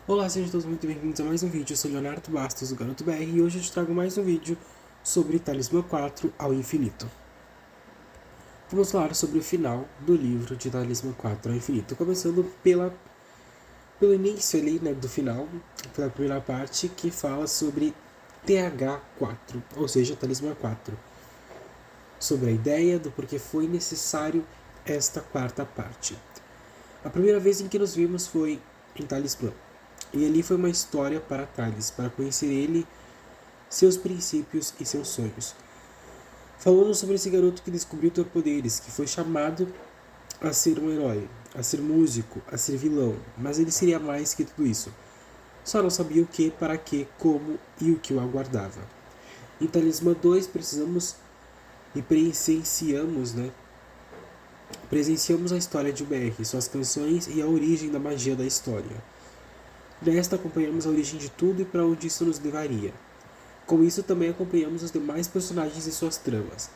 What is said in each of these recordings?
Olá, sejam todos muito bem-vindos a mais um vídeo. Eu sou Leonardo Bastos, do Garoto BR, e hoje eu te trago mais um vídeo sobre Talismã 4 ao Infinito. Vamos falar sobre o final do livro de Talismã 4 ao Infinito, começando pelo início ali, né, do final, pela primeira parte, que fala sobre TH4, ou seja, Talismã 4. Sobre a ideia do porquê foi necessário esta quarta parte. A primeira vez em que nos vimos foi em Talismã. E ali foi uma história para Thales, para conhecer ele, seus princípios e seus sonhos. Falando sobre esse garoto que descobriu seus poderes, que foi chamado a ser um herói, a ser músico, a ser vilão, mas ele seria mais que tudo isso. Só não sabia o que, para que, como e o que o aguardava. Em Talismã 2 precisamos e presenciamos a história de BR, suas canções e a origem da magia da história. Nesta acompanhamos a origem de tudo e para onde isso nos levaria. Com isso também acompanhamos os demais personagens e suas tramas.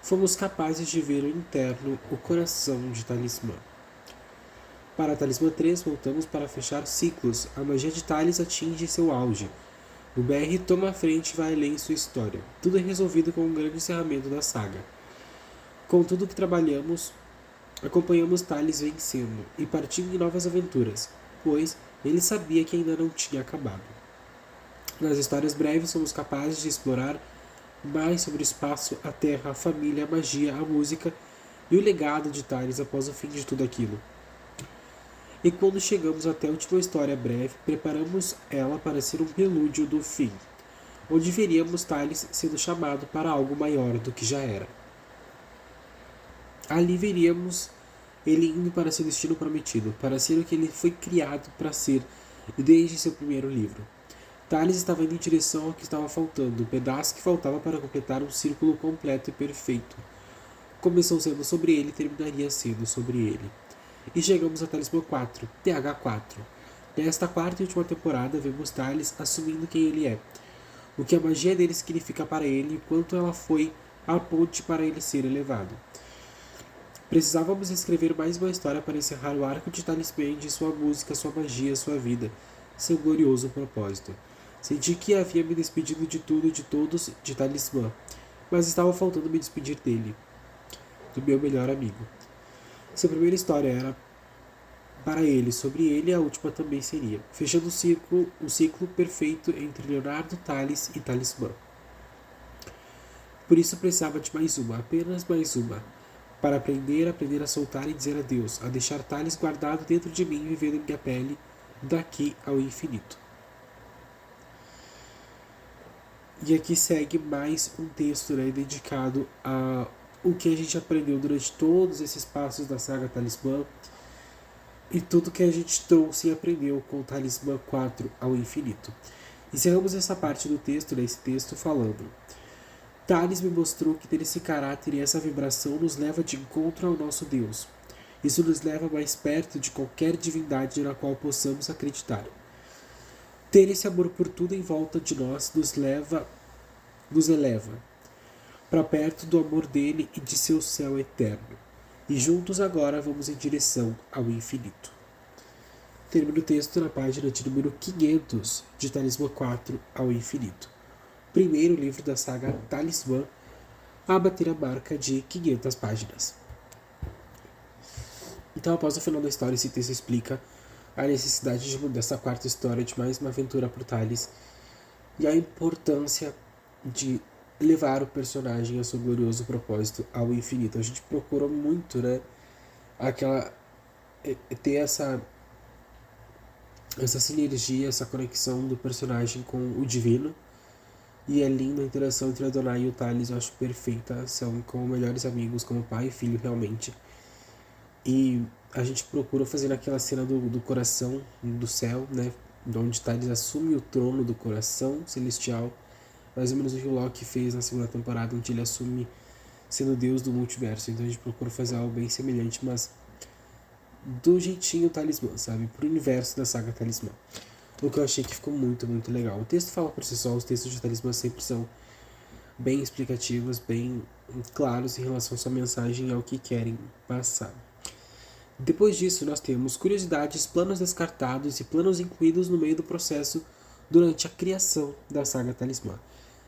Fomos capazes de ver o interno, o coração de Talismã. Para Talismã 3, voltamos para fechar ciclos. A magia de Talis atinge seu auge. O BR toma a frente e vai além em sua história. Tudo é resolvido com um grande encerramento da saga. Com tudo que trabalhamos, acompanhamos Talis vencendo e partindo em novas aventuras, pois ele sabia que ainda não tinha acabado. Nas histórias breves, somos capazes de explorar mais sobre o espaço, a terra, a família, a magia, a música e o legado de Talis após o fim de tudo aquilo. E quando chegamos até a última história breve, preparamos ela para ser um prelúdio do fim, onde veríamos Talis sendo chamado para algo maior do que já era. Ali veríamos ele indo para seu destino prometido, para ser o que ele foi criado para ser desde seu primeiro livro. Thales estava indo em direção ao que estava faltando, o pedaço que faltava para completar um círculo completo e perfeito. Começou sendo sobre ele e terminaria sendo sobre ele. E chegamos a Talismã 4, TH4. Nesta quarta e última temporada, vemos Thales assumindo quem ele é, o que a magia dele significa para ele e quanto ela foi a ponte para ele ser elevado. Precisávamos escrever mais uma história para encerrar o arco de Talismã de sua música, sua magia, sua vida, seu glorioso propósito. Senti que havia me despedido de tudo e de todos de Talismã, mas estava faltando me despedir dele, do meu melhor amigo. Se a primeira história era para ele, sobre ele, a última também seria, fechando o ciclo perfeito entre Leonardo, Thales e Talismã. Por isso precisava de mais uma, apenas mais uma, para aprender a soltar e dizer adeus, a deixar Thales guardado dentro de mim, vivendo em minha pele, daqui ao infinito. E aqui segue mais um texto, né, dedicado a o que a gente aprendeu durante todos esses passos da saga Talismã e tudo que a gente trouxe e aprendeu com o Talismã 4 ao infinito. Encerramos essa parte do texto, esse texto falando: Thales me mostrou que ter esse caráter e essa vibração nos leva de encontro ao nosso Deus. Isso nos leva mais perto de qualquer divindade na qual possamos acreditar. Ter esse amor por tudo em volta de nós nos eleva para perto do amor dele e de seu céu eterno. E juntos agora vamos em direção ao infinito. Termino o texto na página de número 500 de Talismã 4 ao infinito. Primeiro livro da saga Talismã a bater a marca de 500 páginas. Então, após o final da história, esse texto explica a necessidade de mudar essa quarta história de mais uma aventura para o Thales e a importância de levar o personagem a seu glorioso propósito ao infinito. A gente procura muito, né, aquela ter essa sinergia, essa conexão do personagem com o divino. E é linda a interação entre a Adonai e o Thales, eu acho perfeita. São como melhores amigos, como pai e filho, realmente. E a gente procura fazer aquela cena do coração do céu, né? Onde Thales assume o trono do coração celestial. Mais ou menos o que o Loki fez na segunda temporada, onde ele assume sendo Deus do multiverso. Então a gente procura fazer algo bem semelhante, mas do jeitinho Talismã, sabe? Pro universo da saga Talismã. O que eu achei que ficou muito, muito legal. O texto fala por si só, os textos de Talismã sempre são bem explicativos, bem claros em relação à sua mensagem e ao que querem passar. Depois disso, nós temos curiosidades, planos descartados e planos incluídos no meio do processo durante a criação da saga Talismã.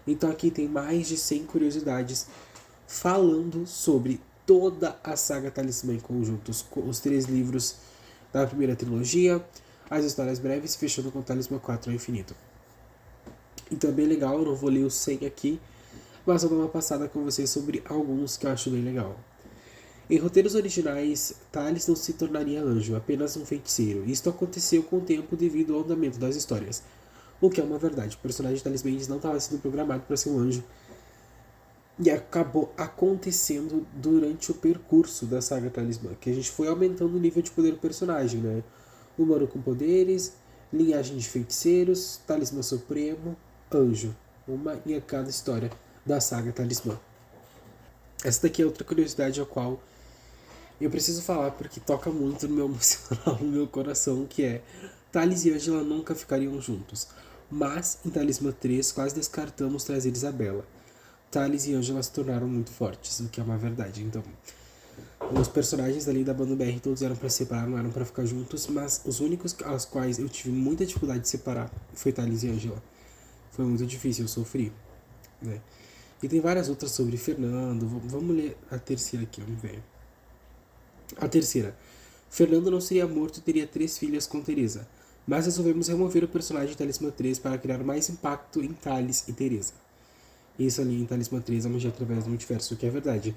Então aqui tem mais de 100 curiosidades falando sobre toda a saga Talismã em conjunto, os 3 livros da primeira trilogia, as histórias breves, fechando com Talismã 4 ao infinito. Então é bem legal, eu não vou ler os 100 aqui, mas vou dar uma passada com vocês sobre alguns que eu acho bem legal. Em roteiros originais, Thales não se tornaria anjo, apenas um feiticeiro. Isto aconteceu com o tempo devido ao andamento das histórias. O que é uma verdade. O personagem de Thales Mendes não estava sendo programado para ser um anjo. E acabou acontecendo durante o percurso da saga Talismã, que a gente foi aumentando o nível de poder do personagem, né? Humano com poderes, linhagem de feiticeiros, Talismã Supremo, anjo. Uma em cada história da saga Talismã. Essa daqui é outra curiosidade a qual eu preciso falar porque toca muito no meu emocional, no meu coração, que é Thales e Angela nunca ficariam juntos. Mas em Talismã 3 quase descartamos trazer Isabela. Thales e Angela se tornaram muito fortes, o que é uma verdade. Então, os personagens ali da banda BR todos eram para separar, não eram para ficar juntos, mas os únicos aos quais eu tive muita dificuldade de separar foi Thales e Angela. Foi muito difícil, eu sofri, né? E tem várias outras sobre Fernando. Vamos ler a terceira aqui, vamos ver. A terceira. Fernando não seria morto e teria 3 filhas com Teresa, mas resolvemos remover o personagem de Talismã 3 para criar mais impacto em Thales e Teresa. Isso ali em Talismã 3 é magia através do multiverso, o que é verdade.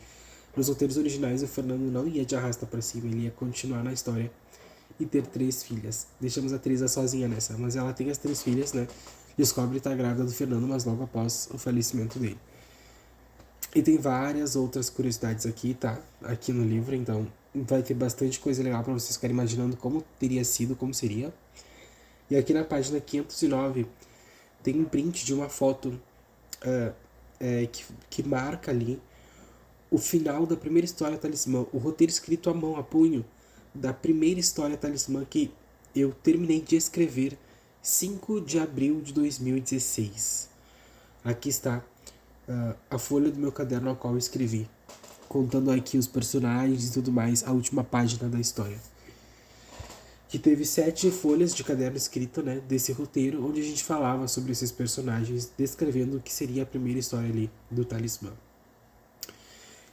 Nos roteiros originais, o Fernando não ia de arrasta para cima, ele ia continuar na história e ter 3 filhas. Deixamos a Teresa sozinha nessa, mas ela tem as 3 filhas, né? Descobre estar grávida do Fernando, mas logo após o falecimento dele. E tem várias outras curiosidades aqui, tá? Aqui no livro, então vai ter bastante coisa legal para vocês ficarem imaginando como teria sido, como seria. E aqui na página 509 tem um print de uma foto que marca ali o final da primeira história Talismã, o roteiro escrito à mão, a punho, da primeira história Talismã que eu terminei de escrever 5 de abril de 2016. Aqui está a folha do meu caderno ao qual eu escrevi, contando aqui os personagens e tudo mais, a última página da história. Que teve 7 folhas de caderno escrito, né, desse roteiro, onde a gente falava sobre esses personagens, descrevendo o que seria a primeira história ali do Talismã.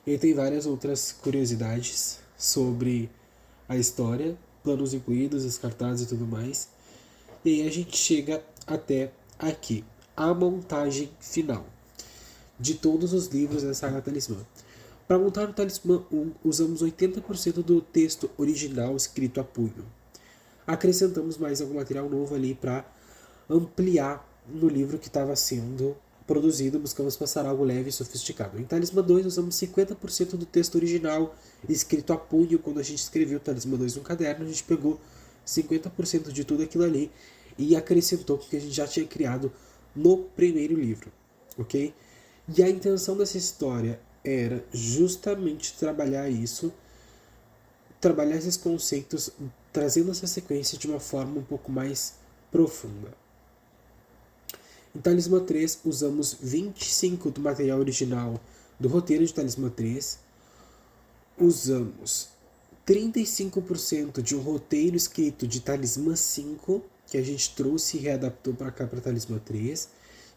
E aí tem várias outras curiosidades sobre a história, planos incluídos, descartados e tudo mais. E aí a gente chega até aqui, a montagem final de todos os livros da saga Talismã. Para montar o Talismã 1, usamos 80% do texto original escrito a punho. Acrescentamos mais algum material novo ali para ampliar no livro que estava sendo produzido, buscamos passar algo leve e sofisticado. Em Talismã 2, usamos 50% do texto original escrito a punho. Quando a gente escreveu Talismã 2 no caderno, a gente pegou 50% de tudo aquilo ali e acrescentou porque a gente já tinha criado no primeiro livro, ok? E a intenção dessa história era justamente trabalhar isso, trabalhar esses conceitos, trazendo essa sequência de uma forma um pouco mais profunda. Em Talismã 3, usamos 25% do material original do roteiro de Talismã 3, usamos 35% de um roteiro escrito de Talismã 5, que a gente trouxe e readaptou para cá para Talismã 3,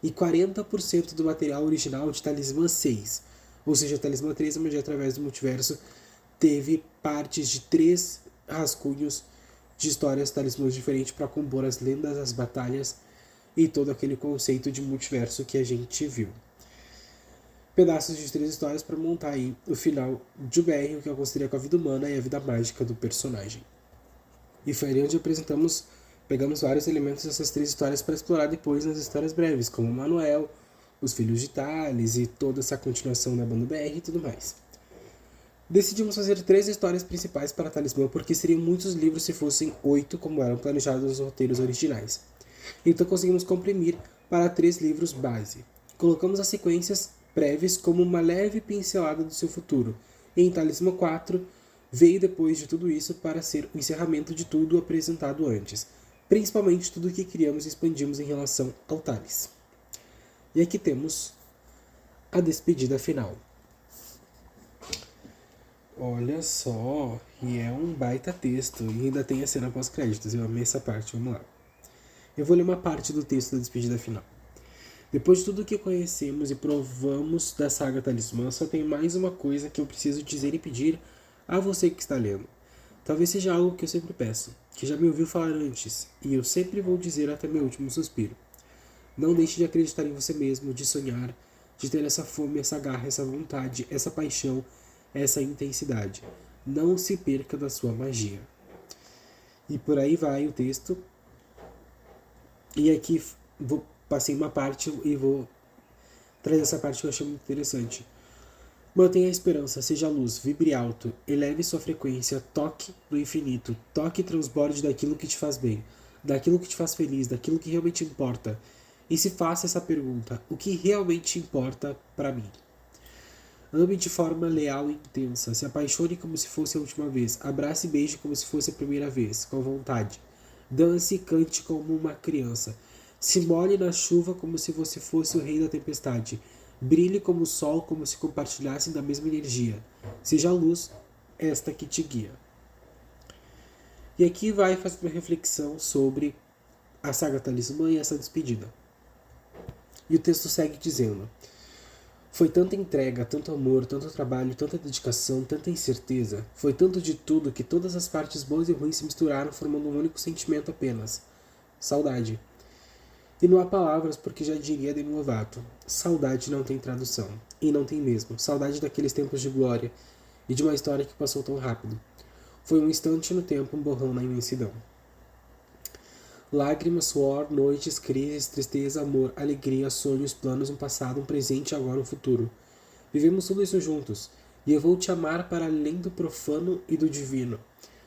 e 40% do material original de Talismã 6. Ou seja, Talismã 3, a magia através do multiverso, teve partes de 3 rascunhos de histórias talismãs diferentes para compor as lendas, as batalhas e todo aquele conceito de multiverso que a gente viu. Pedaços de 3 histórias para montar aí o final de BR, o que eu considerei com a vida humana e a vida mágica do personagem. E foi ali onde pegamos vários elementos dessas 3 histórias para explorar depois nas histórias breves, como Manuel, os filhos de Thales e toda essa continuação da banda BR e tudo mais. Decidimos fazer 3 histórias principais para Talismã, porque seriam muitos livros se fossem 8, como eram planejados os roteiros originais. Então conseguimos comprimir para 3 livros base. Colocamos as sequências prévias como uma leve pincelada do seu futuro. E em Talismã 4, veio depois de tudo isso para ser o encerramento de tudo apresentado antes. Principalmente tudo o que criamos e expandimos em relação ao Thales. E aqui temos a despedida final. Olha só, e é um baita texto, e ainda tem a cena pós-créditos, eu amei essa parte, vamos lá. Eu vou ler uma parte do texto da despedida final. Depois de tudo que conhecemos e provamos da saga Talismã, só tem mais uma coisa que eu preciso dizer e pedir a você que está lendo. Talvez seja algo que eu sempre peço, que já me ouviu falar antes, e eu sempre vou dizer até meu último suspiro. Não deixe de acreditar em você mesmo, de sonhar, de ter essa fome, essa garra, essa vontade, essa paixão, essa intensidade. Não se perca da sua magia. E por aí vai o texto. E aqui passei uma parte e vou trazer essa parte que eu achei muito interessante. Mantenha a esperança, seja a luz, vibre alto, eleve sua frequência, toque no infinito, toque e transborde daquilo que te faz bem, daquilo que te faz feliz, daquilo que realmente importa. E se faça essa pergunta: o que realmente importa para mim? Ame de forma leal e intensa, se apaixone como se fosse a última vez, abrace e beije como se fosse a primeira vez, com vontade. Dance e cante como uma criança. Se molhe na chuva como se você fosse o rei da tempestade. Brilhe como o sol, como se compartilhassem da mesma energia. Seja a luz, esta que te guia. E aqui vai fazer uma reflexão sobre a saga Talismã e essa despedida. E o texto segue dizendo: foi tanta entrega, tanto amor, tanto trabalho, tanta dedicação, tanta incerteza. Foi tanto de tudo que todas as partes boas e ruins se misturaram formando um único sentimento apenas: saudade. E não há palavras porque já diria Demi Lovato: saudade não tem tradução. E não tem mesmo. Saudade daqueles tempos de glória e de uma história que passou tão rápido. Foi um instante no tempo, um borrão na imensidão. Lágrimas, suor, noites, crises, tristeza, amor, alegria, sonhos, planos, um passado, um presente e agora um futuro. Vivemos tudo isso juntos, e eu vou te amar para além do profano e do divino.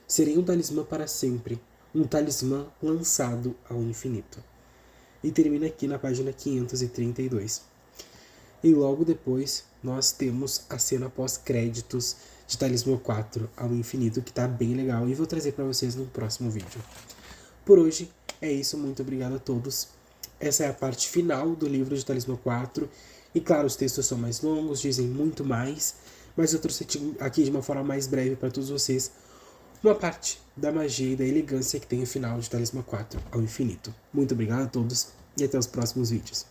Serei um talismã para sempre, um talismã lançado ao infinito. E termina aqui na página 532. E logo depois nós temos a cena pós-créditos de Talismã 4 ao infinito, que está bem legal, e vou trazer para vocês no próximo vídeo. Por hoje é isso, muito obrigado a todos. Essa é a parte final do livro de Talismã 4. E claro, os textos são mais longos, dizem muito mais, mas eu trouxe aqui de uma forma mais breve para todos vocês uma parte da magia e da elegância que tem o final de Talismã 4 ao infinito. Muito obrigado a todos e até os próximos vídeos.